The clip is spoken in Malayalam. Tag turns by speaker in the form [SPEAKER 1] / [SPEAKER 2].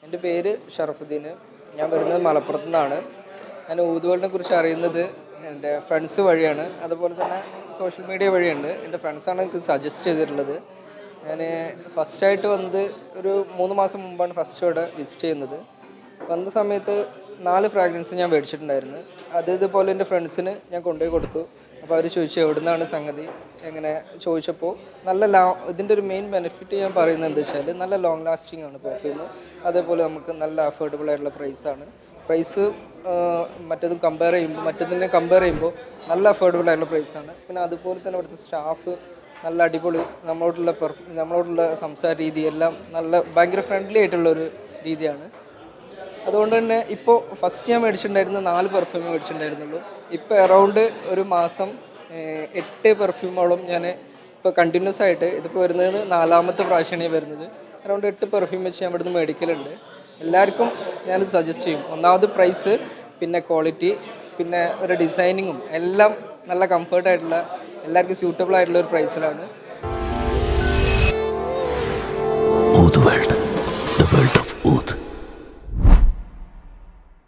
[SPEAKER 1] എൻ്റെ പേര് ഷറഫുദ്ദീൻ. ഞാൻ വരുന്നത് മലപ്പുറത്തു നിന്നാണ്. ഞാൻ ഊതുവളിനെ കുറിച്ച് അറിയുന്നത് എൻ്റെ ഫ്രണ്ട്സ് വഴിയാണ്. അതുപോലെ തന്നെ സോഷ്യൽ മീഡിയ വഴിയുണ്ട്. എൻ്റെ ഫ്രണ്ട്സാണ് എനിക്ക് സജസ്റ്റ് ചെയ്തിട്ടുള്ളത്. ഞാൻ ഫസ്റ്റായിട്ട് വന്നത് ഒരു 3 മാസം മുമ്പാണ് ഫസ്റ്റ് ഇവിടെ വിസിറ്റ് ചെയ്യുന്നത്. വന്ന സമയത്ത് 4 ഫ്രാഗ്രൻസ് ഞാൻ മേടിച്ചിട്ടുണ്ടായിരുന്നു. ഇതുപോലെ എൻ്റെ ഫ്രണ്ട്സിന് ഞാൻ കൊണ്ടുപോയി കൊടുത്തു. അപ്പോൾ അവർ ചോദിച്ചു എവിടെ നിന്നാണ് സംഗതി എങ്ങനെ ചോദിച്ചപ്പോൾ ഇതിൻ്റെ ഒരു മെയിൻ ബെനിഫിറ്റ് ഞാൻ പറയുന്നത് എന്താ വെച്ചാൽ നല്ല ലോങ് ലാസ്റ്റിംഗ് ആണ് പെർഫ്യൂം. അതേപോലെ നമുക്ക് നല്ല അഫോർഡബിൾ ആയിട്ടുള്ള പ്രൈസ് മറ്റേതിനെ കമ്പയർ ചെയ്യുമ്പോൾ നല്ല അഫോർഡബിൾ ആയിട്ടുള്ള പ്രൈസാണ്. പിന്നെ അതുപോലെ തന്നെ ഇവിടുത്തെ സ്റ്റാഫ് നല്ല അടിപൊളി, നമ്മളോടുള്ള സംസാര രീതി എല്ലാം ഭയങ്കര ഫ്രണ്ട്ലി ആയിട്ടുള്ളൊരു രീതിയാണ്. അതുകൊണ്ട് തന്നെ ഇപ്പോൾ ഫസ്റ്റ് ഞാൻ മേടിച്ചിട്ടുണ്ടായിരുന്ന 4 പെർഫ്യൂം മേടിച്ചിട്ടുണ്ടായിരുന്നുള്ളൂ. ഇപ്പോൾ അറൗണ്ട് ഒരു മാസം 8 പെർഫ്യൂമോളം ഞാൻ ഇപ്പോൾ കണ്ടിന്യൂസ് ആയിട്ട്, ഇതിപ്പോൾ വരുന്നത് 4ാമത്തെ പ്രാവശ്യമാണ് വരുന്നത്. അറൗണ്ട് 8 പെർഫ്യൂം വെച്ച് ഞാൻ ഇവിടുന്ന് മേടിക്കലുണ്ട്. എല്ലാവർക്കും ഞാൻ സജസ്റ്റ് ചെയ്യും. ഒന്നാമത് പ്രൈസ്, പിന്നെ ക്വാളിറ്റി, പിന്നെ ഒരു ഡിസൈനിങ്ങും എല്ലാം നല്ല കംഫർട്ടായിട്ടുള്ള, എല്ലാവർക്കും സ്യൂട്ടബിൾ ആയിട്ടുള്ള ഒരു പ്രൈസിലാണ്.